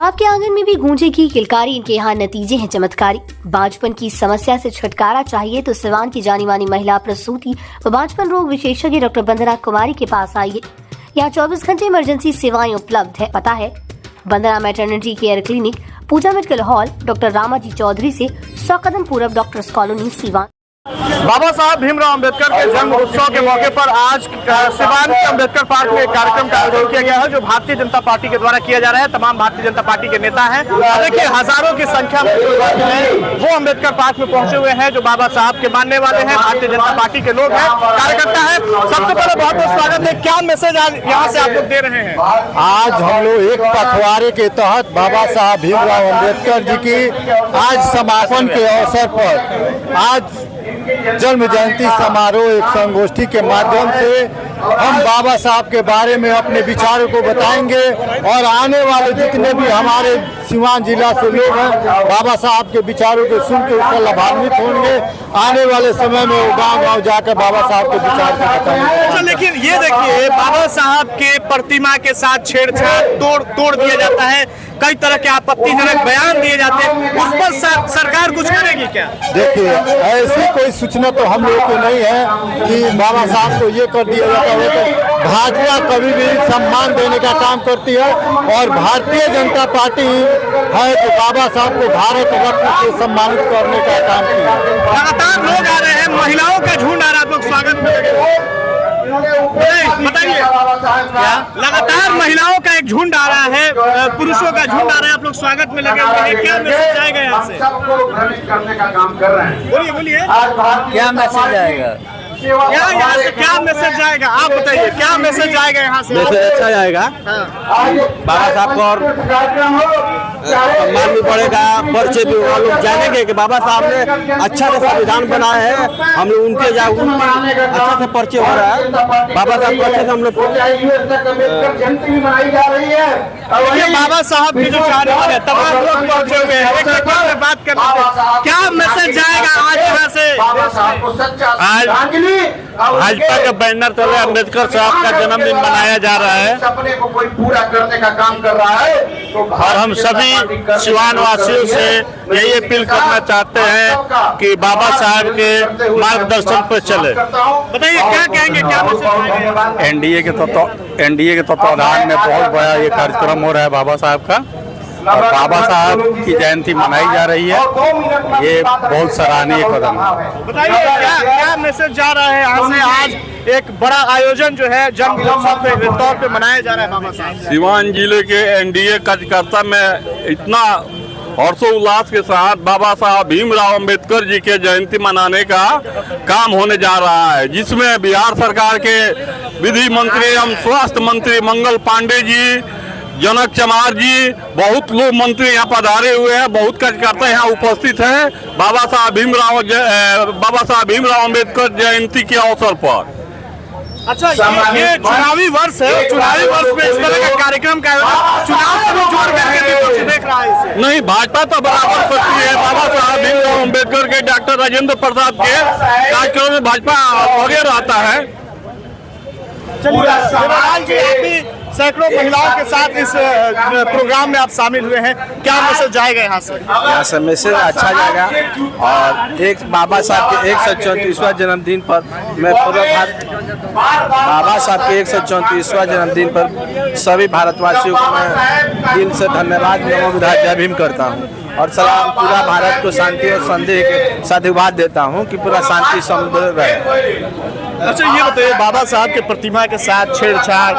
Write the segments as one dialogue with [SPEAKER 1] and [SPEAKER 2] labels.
[SPEAKER 1] आपके आंगन में भी गूंजेगी किलकारी, इनके यहाँ नतीजे हैं चमत्कारी। बांझपन की समस्या से छुटकारा चाहिए तो सिवान की जानी मानी महिला प्रसूति व बांझपन रोग विशेषज्ञ डॉक्टर वंदना कुमारी के पास आइए। यहाँ 24 घंटे इमरजेंसी सेवाएं उपलब्ध है। पता है Vandana maternity care clinic, Pooja medical hall, doctor Ramaji Chaudhary से 100 कदम पूरब डॉक्टर्स कॉलोनी सिवान।
[SPEAKER 2] बाबा साहब भीमराव अंबेडकर के जन्म उत्सव के मौके पर आज सिवान के अंबेडकर पार्क में एक कार्यक्रम का आयोजन किया गया है, जो भारतीय जनता पार्टी के द्वारा किया जा रहा है। तमाम भारतीय जनता पार्टी के नेता हैं। देखिए हजारों की संख्या में जो लोग हैं वो अंबेडकर पार्क में पहुंचे हुए हैं, जो बाबा साहब के मानने वाले हैं, भारतीय जनता पार्टी के लोग हैं, कार्यकर्ता है। सबसे पहले बहुत बहुत स्वागत है। क्या मैसेज आज यहाँ से आप लोग दे रहे हैं?
[SPEAKER 3] आज हम लोग एक पखवाड़े के तहत बाबा साहब भीमराव अंबेडकर जी की आज समापन के अवसर पर आज जन्म जयंती समारोह एक संगोष्ठी के माध्यम से हम बाबा साहब के बारे में अपने विचारों को बताएंगे और आने वाले जितने भी हमारे सिवान जिला से लोग हैं बाबा साहब के विचारों को सुन के उससे लाभान्वित होंगे। आने वाले समय में वो गांव-गांव जाकर बाबा साहब के विचार को बताएंगे।
[SPEAKER 2] अच्छा, लेकिन ये देखिए बाबा साहब के प्रतिमा के साथ छेड़छाड़ तोड़ दिया जाता है, कई तरह के आपत्तिजनक बयान दिए जाते हैं, उस पर सरकार कुछ करेगी क्या?
[SPEAKER 3] देखिए ऐसी कोई सूचना तो हम लोगों को नहीं है कि बाबा साहब को ये कर दिया जाता है। तो भाजपा कभी भी सम्मान देने का काम करती है और भारतीय जनता पार्टी है तो बाबा साहब को भारत रत्न से सम्मानित करने का काम किया।
[SPEAKER 2] लगातार लोग आ रहे हैं, महिलाओं का झुंड आ रहा है, लोग स्वागत में लगे हैं। बताइए, लगातार महिलाओं का एक झुंड आ रहा है, पुरुषों का झुंड आ रहा है, आप लोग स्वागत में लगे हुए हैं। क्या मैसेज आएगा यहाँ से?
[SPEAKER 4] करने का काम कर रहे हैं।
[SPEAKER 2] बोलिए
[SPEAKER 5] क्या मैसेज आएगा?
[SPEAKER 2] यहाँ से क्या मैसेज जाएगा? आप बताइए क्या मैसेज जाएगा यहाँ से?
[SPEAKER 5] मैसेज अच्छा जाएगा। बाबा साहब को और सम्मान भी बढ़ेगा, परिचय भी होगा, लोग जानेंगे कि बाबा साहब ने अच्छा से संविधान बनाया है। हम लोग उनके अच्छा से परिचय हो रहा है। बाबा साहब को अच्छे से हम लोग
[SPEAKER 2] बाबा साहब की जो चाहने हैं तमाम लोग पहुंचे हुए हैं। एक में बात करते क्या मैसेज जाएगा आज यहाँ से?
[SPEAKER 4] आज
[SPEAKER 6] भाजपा के बैनर तले अंबेडकर साहब का जन्मदिन मनाया जा रहा है।
[SPEAKER 4] सपने को कोई पूरा करने का काम कर रहा है
[SPEAKER 6] और हम सभी सिवान वासियों से यही अपील करना चाहते हैं कि बाबा साहब के मार्गदर्शन पर चले।
[SPEAKER 2] बताइए क्या कहेंगे, क्या मैसेज?
[SPEAKER 6] एनडीए के तत्वाधान में बहुत बड़ा ये कार्यक्रम हो रहा है बाबा साहब का, और बाबा साहब की जयंती मनाई जा रही है। ये बहुत सराहनीय कदम है।
[SPEAKER 2] बताइए क्या मैसेज जा रहा है यहाँ से? आज एक बड़ा आयोजन जो है जन्म उत्सव के तौर पे मनाया जा रहा है बाबा साहब।
[SPEAKER 6] सिवान जिले के एनडीए कार्यकर्ता में इतना हर्षोल्लास के साथ बाबा साहब भीमराव अंबेडकर जी के जयंती मनाने का काम होने जा रहा है, जिसमें बिहार सरकार के विधि मंत्री एवं स्वास्थ्य मंत्री मंगल पांडे जी, जनक चमार जी, बहुत लोग मंत्री यहाँ पधारे हुए हैं, बहुत कार्यकर्ता यहाँ उपस्थित हैं बाबा साहब भीमराव अंबेडकर जयंती के अवसर पर।
[SPEAKER 2] अच्छा, ये चुनावी वर्ष है, चुनावी वर्ष में इस तरह का कार्यक्रम का चुनाव से भी जोड़ करके देख रहा है इसे?
[SPEAKER 6] नहीं, भाजपा तो बराबर करती है। बाबा साहब भीमराव अंबेडकर के, डॉक्टर राजेंद्र प्रसाद के कार्यक्रम में भाजपा आगे रहता है।
[SPEAKER 2] चलिए, सैकड़ों महिलाओं के साथ इस प्रोग्राम में आप शामिल हुए हैं, क्या मैसेज जाएगा यहाँ से?
[SPEAKER 5] यहाँ से मैसेज अच्छा जाएगा और एक बाबा साहब के 134वां जन्मदिन पर मैं बाबा साहब के 134वां जन्मदिन पर सभी भारतवासियों को मैं दिल से धन्यवाद, नमो बुद्धाय, जय भीम करता हूँ और सलाम पूरा भारत को शांति और संदेह के साधुवाद देता हूँ कि पूरा शांति समुद्र रहे।
[SPEAKER 2] अच्छा, ये बताइए बाबा साहब के प्रतिमा के साथ छेड़छाड़,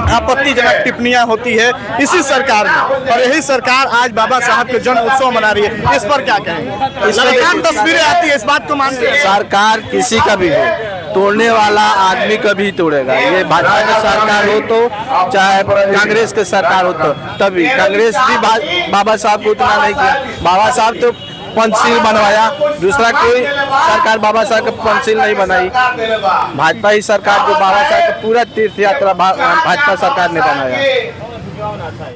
[SPEAKER 2] आपत्तिजनक टिप्पणियां होती है इसी सरकार में, और यही सरकार आज बाबा साहब के जन्म उत्सव मना रही है, इस पर क्या कहेंगे? लगातार तस्वीरें आती है, इस बात को मानते हैं?
[SPEAKER 5] सरकार किसी का भी हो, तोड़ने वाला आदमी कभी तोड़ेगा। ये भाजपा की सरकार हो तो चाहे कांग्रेस की सरकार हो तो तभी कांग्रेस भी बाबा साहब को उतना नहीं किया। बाबा साहब तो पंचशील बनवाया, दूसरा कोई सरकार बाबा साहब का पंचशील नहीं बनाई। भाजपा ही सरकार जो बाबा साहब का पूरा तीर्थ यात्रा भाजपा सरकार ने बनाया।